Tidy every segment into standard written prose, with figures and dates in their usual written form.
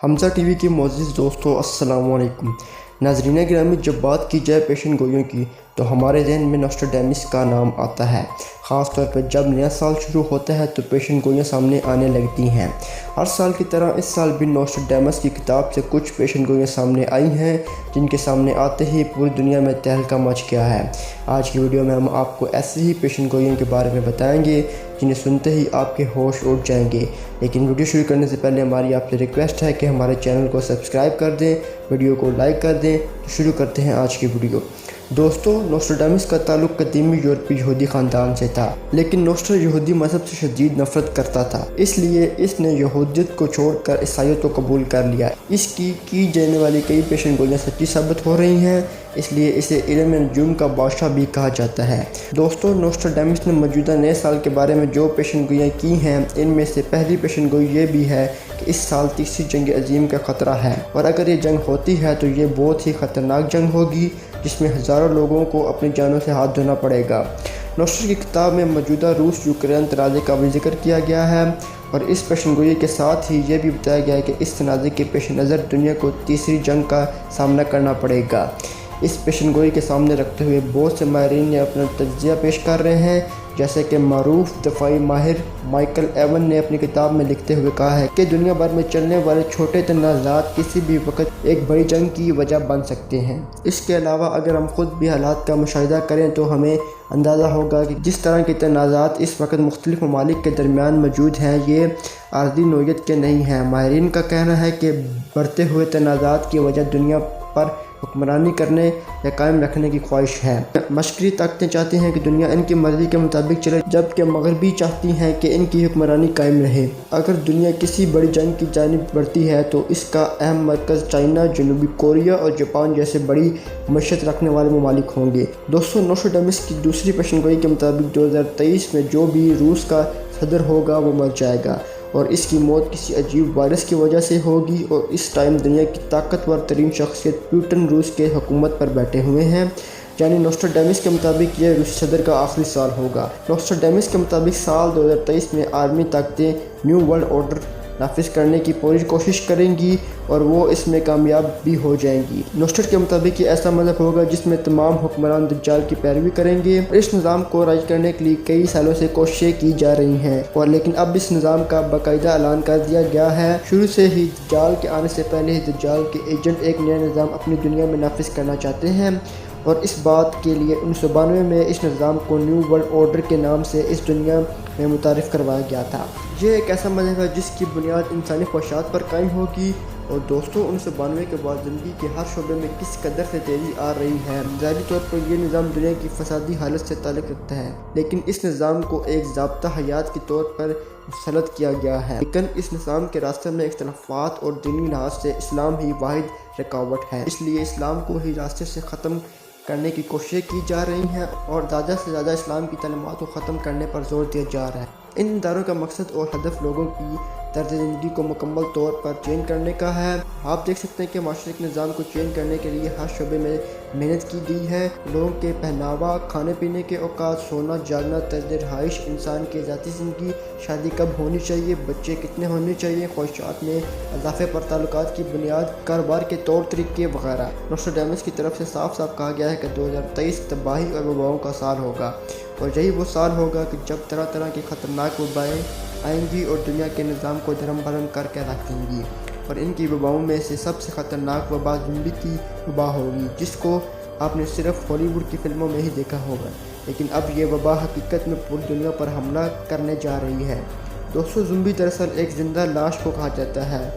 Hamza TV के मोअज़्ज़िज़ दोस्तों, अस्सलाम वालेकुम। नाज़रीन गिरामी, जब बात की जाए पेशन गोइयों की तो हमारे ज़हन में नोस्ट्राडेमस का नाम आता है। ख़ास तौर पर जब नया साल शुरू होता है तो पेशन गोइयाँ सामने आने लगती हैं। हर साल की तरह इस साल भी नोस्ट्राडेमस की किताब से कुछ पेशन गोइयाँ सामने आई हैं, जिनके सामने आते ही पूरी दुनिया में तहलका मच गया है। आज की वीडियो में हम आपको ऐसे ही पेशन गोइयों के बारे में बताएंगे जिन्हें सुनते ही आपके होश उड़ जाएंगे। लेकिन वीडियो शुरू करने से पहले हमारी आपसे रिक्वेस्ट है कि हमारे चैनल को सब्सक्राइब कर दें, वीडियो को लाइक कर दें। तो शुरू करते हैं आज की वीडियो। दोस्तों, नोस्ट्राडेमस का ताल्लुक कदीमी यूरोपीय यहूदी ख़ानदान से था, लेकिन नोस्ट्रा यहूदी मज़हब से शदीद नफरत करता था, इसलिए इसने यहूदियत को छोड़कर ईसाईयत को कबूल कर लिया। इसकी की जाने वाली कई पेशन गोइयाँ सच्ची साबित हो रही हैं, इसलिए इसे इल्म नजूम का बादशाह भी कहा जाता है। दोस्तों, नोस्ट्राडेमस ने मौजूदा नए साल के बारे में जो पेशन गोइयाँ की हैं, इनमें से पहली पेशन गोई ये भी है कि इस साल तीसरी जंग अजीम का ख़तरा है, और अगर ये जंग होती है तो ये बहुत ही ख़तरनाक जंग होगी, जिसमें हज़ारों लोगों को अपनी जानों से हाथ धोना पड़ेगा। नोस्ट्रा की किताब में मौजूदा रूस यूक्रेन तनाज़े का भी जिक्र किया गया है, और इस पेशन गोई के साथ ही ये भी बताया गया है कि इस तनाज़े के पेश नज़र दुनिया को तीसरी जंग का सामना करना पड़ेगा। इस पेशन गोई के सामने रखते हुए बहुत से माहिरीन ने अपना तज्ज़िया पेश कर रहे हैं, जैसे कि मरूफ दफ़ाई माहिर माइकल एवन ने अपनी किताब में लिखते हुए कहा है कि दुनिया भर में चलने वाले छोटे तनाज़ात किसी भी वक्त एक बड़ी जंग की वजह बन सकते हैं। इसके अलावा अगर हम खुद भी हालात का मुशाहिदा करें तो हमें अंदाज़ा होगा कि जिस तरह के तनाज़ात इस वक्त मुख्तलिफ ममालिक के दरमियान मौजूद हैं, ये आर्जी नोयत के नहीं हैं। माहिरीन का कहना है कि बढ़ते हुए तनाज़ात की वजह दुनिया पर हुक्मरानी करने या कायम रखने की ख्वाहिश है। मशरक़ी ताकतें चाहती हैं कि दुनिया इनकी मर्ज़ी के मुताबिक चले, जबकि मगरबी चाहती हैं कि इनकी हुक्मरानी कायम रहे। अगर दुनिया किसी बड़ी जंग की जानिब बढ़ती है तो इसका अहम मरकज़ चाइना, जनूबी कोरिया और जापान जैसे बड़ी मशत रखने वाले ममालिक होंगे। दोस्तों, नोस्ट्राडेमस की दूसरी पेशन गोई के मुताबिक 2023 में जो भी रूस का सदर होगा वो मर जाएगा, और इसकी मौत किसी अजीब वायरस की वजह से होगी। और इस टाइम दुनिया की ताकतवर तरीन शख्सियत पुतिन रूस के हुकूमत पर बैठे हुए हैं। यानी नोस्ट्राडेमस के मुताबिक ये रूसी सदर का आखिरी साल होगा। नोस्ट्राडेमस के मुताबिक साल 2023 में आर्मी ताकतें न्यू वर्ल्ड ऑर्डर नाफिज करने की पूरी कोशिश करेंगी, और वो इसमें कामयाब भी हो जाएंगी। नोस्ट्रा के मुताबिक ये ऐसा मज़हब होगा जिसमें तमाम हुक्मरान दज्जाल की पैरवी करेंगे, और इस निज़ाम को राज करने के लिए कई सालों से कोशिशें की जा रही हैं, और लेकिन अब इस निज़ाम का बाकायदा ऐलान कर दिया गया है। शुरू से ही दज्जाल के आने से पहले ही दज्जाल के एजेंट एक नया निज़ाम अपनी दुनिया में नाफिज करना चाहते हैं, और इस बात के लिए 1992 में इस निज़ाम को न्यू वर्ल्ड ऑर्डर के नाम से इस दुनिया में मुतारिफ़ करवाया गया था। ये एक ऐसा मज़हब है जिसकी बुनियाद इंसानी ख्वाहिशात पर कायम होगी। और दोस्तों, 1992 के बाद ज़िंदगी के हर शोबे में किस कदर से तेज़ी आ रही है। ज़ाहिरी तौर पर यह निज़ाम दुनिया की फसादी हालत से ताल्लुक़ रखता है, लेकिन इस निज़ाम को एक ज़ाब्ता हयात के तौर पर मुसलत किया गया है। लेकिन इस निज़ाम के रास्ते में इख्तलाफात और दीनी लिहाज से इस्लाम ही वाहिद रुकावट है, इसलिए इस्लाम को ही रास्ते से ख़त्म करने की कोशिशें की जा रही हैं, और ज़्यादा से ज़्यादा इस्लाम की तालीमात को ख़त्म करने पर जोर दिया जा रहा है। इन इदारों का मकसद और हदफ लोगों की तर्ज ज़िंदगी को मुकम्मल तौर पर चेंज करने का है। आप देख सकते हैं कि माशरे के निज़ाम को चेंज करने के लिए हर शोबे में मेहनत की गई है। लोगों के पहनावा, खाने पीने के औकात, सोना जागना, तर्ज रहाइश, इंसान की ज़ाती ज़िंदगी, शादी कब होनी चाहिए, बच्चे कितने होने चाहिए, ख्वाहिशात में इजाफे पर ताल्लुकात की बुनियाद, कारोबार के तौर तरीके वगैरह। नोस्ट्राडेमस की तरफ से साफ साफ कहा गया है कि 2023 तबाही और वबाओं का साल होगा, और यही वो साल होगा कि जब तरह तरह की ख़तरनाक वबाएँ आएंगी और दुनिया के निज़ाम को धर्म भरम करके रख देंगी। और इनकी वबाओं में से सबसे ख़तरनाक वबा ज़ुम्बी की वबा होगी, जिसको आपने सिर्फ हॉलीवुड की फिल्मों में ही देखा होगा, लेकिन अब ये वबा हकीकत में पूरी दुनिया पर हमला करने जा रही है। दोस्तों, ज़ुम्बी दरअसल एक ज़िंदा लाश को कहा जाता है,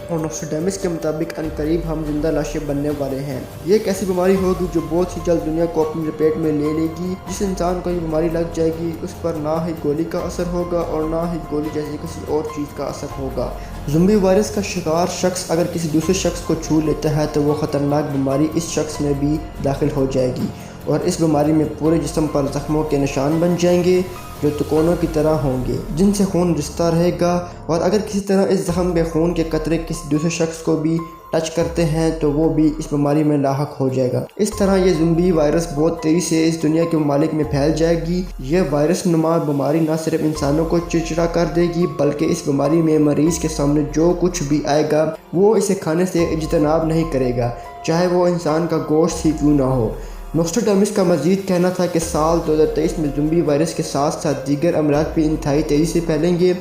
और नोस्ट्राडेमस के मुताबिक अनकरीब हम जिंदा लाशें बनने वाले हैं। ये एक ऐसी बीमारी होगी जो बहुत ही जल्द दुनिया को अपनी लपेट में ले लेगी। जिस इंसान को ये बीमारी लग जाएगी उस पर ना ही गोली का असर होगा और ना ही गोली जैसी किसी और चीज़ का असर होगा। ज़ुम्बी वायरस का शिकार शख्स अगर किसी दूसरे शख्स को छू लेता है तो वो ख़तरनाक बीमारी इस शख्स में भी दाखिल हो जाएगी, और इस बीमारी में पूरे जिस्म पर ज़ख्मों के निशान बन जाएंगे जो तकोनों की तरह होंगे, जिनसे खून रिश्ता रहेगा, और अगर किसी तरह इस ज़ख्म के खून के कतरे किसी दूसरे शख्स को भी ٹچ کرتے ہیں تو وہ بھی اس بیماری میں لاحق ہو جائے گا۔ اس طرح یہ زومبی وائرس بہت تیزی سے اس دنیا کے ممالک میں پھیل جائے گی۔ یہ وائرس نما بیماری نہ صرف انسانوں کو چڑچڑا کر دے گی بلکہ اس بیماری میں مریض کے سامنے جو کچھ بھی آئے گا وہ اسے کھانے سے اجتناب نہیں کرے گا، چاہے وہ انسان کا گوشت ہی کیوں نہ ہو۔ نوسٹراڈامس کا مزید کہنا تھا کہ سال 2023 میں زومبی وائرس کے ساتھ ساتھ دیگر امراض بھی انتہائی تیزی سے پھیلیں گے،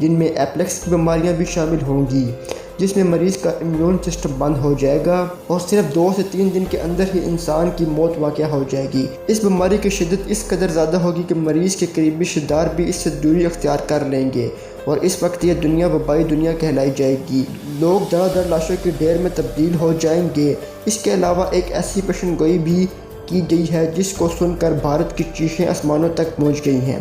جن میں ایپلیکس کی بیماریاں بھی شامل ہوں گی، جس میں مریض کا امیون سسٹم بند ہو جائے گا اور صرف 2 سے 3 دن کے اندر ہی انسان کی موت واقع ہو جائے گی۔ اس بیماری کی شدت اس قدر زیادہ ہوگی کہ مریض کے قریبی رشتہ دار بھی اس سے دوری اختیار کر لیں گے اور اس وقت یہ دنیا وبائی دنیا کہلائی جائے گی۔ لوگ دھڑ دھڑ لاشوں کے ڈھیر میں تبدیل ہو جائیں گے۔ اس کے علاوہ ایک ایسی پیشن گوئی بھی کی گئی ہے جس کو سن کر بھارت کی چیخیں آسمانوں تک پہنچ گئی ہیں۔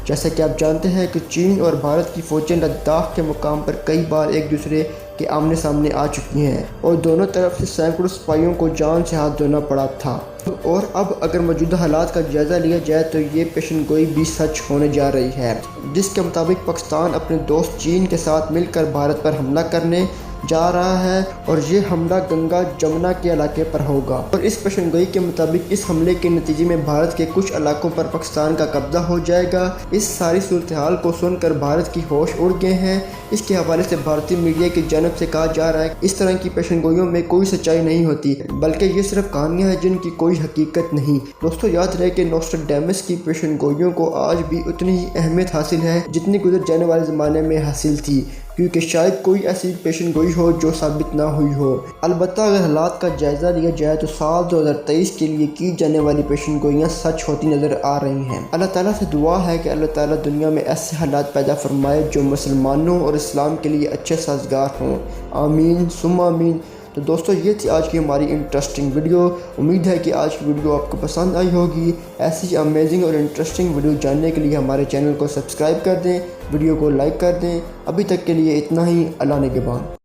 جیسا کہ آپ جانتے ہیں کہ چین اور بھارت کی فوجیں لداخ کے مقام پر کئی بار ایک دوسرے کے آمنے سامنے آ چکی ہیں اور دونوں طرف سے سینکڑوں سپاہیوں کو جان سے ہاتھ دھونا پڑا تھا، اور اب اگر موجودہ حالات کا جائزہ لیا جائے تو یہ پیشن گوئی بھی سچ ہونے جا رہی ہے، جس کے مطابق پاکستان اپنے دوست چین کے ساتھ مل کر بھارت پر حملہ کرنے جا رہا ہے اور یہ حملہ گنگا جمنا کے علاقے پر ہوگا، اور اس پیشن گوئی کے مطابق اس حملے کے نتیجے میں بھارت کے کچھ علاقوں پر پاکستان کا قبضہ ہو جائے گا۔ اس ساری صورتحال کو سن کر بھارت کی ہوش اڑ گئے ہیں۔ اس کے حوالے سے بھارتی میڈیا کی جانب سے کہا جا رہا ہے کہ اس طرح کی پیشن گوئیوں میں کوئی سچائی نہیں ہوتی بلکہ یہ صرف کہانیاں ہیں جن کی کوئی حقیقت نہیں۔ دوستو یاد رہے کہ نوسٹراڈامس کی پیشن گوئیوں کو آج بھی اتنی ہی اہمیت حاصل ہے جتنی گزر جانے والے زمانے میں حاصل تھی، کیونکہ شاید کوئی ایسی پیشن گوئی ہو جو ثابت نہ ہوئی ہو۔ البتہ اگر حالات کا جائزہ لیا جائے تو سال 2023 کے لیے کی جانے والی پیشن گوئیاں سچ ہوتی نظر آ رہی ہیں۔ اللہ تعالیٰ سے دعا ہے کہ اللہ تعالیٰ دنیا میں ایسے حالات پیدا فرمائے جو مسلمانوں اور اسلام کے لیے اچھے سازگار ہوں۔ آمین ثم آمین۔ تو دوستو یہ تھی آج کی ہماری انٹرسٹنگ ویڈیو۔ امید ہے کہ آج کی ویڈیو آپ کو پسند آئی ہوگی۔ ایسی امیزنگ اور انٹرسٹنگ ویڈیو جاننے کے لیے ہمارے چینل کو سبسکرائب کر دیں، ویڈیو کو لائک کر دیں۔ ابھی تک کے لیے اتنا ہی، اللہ نگہبان۔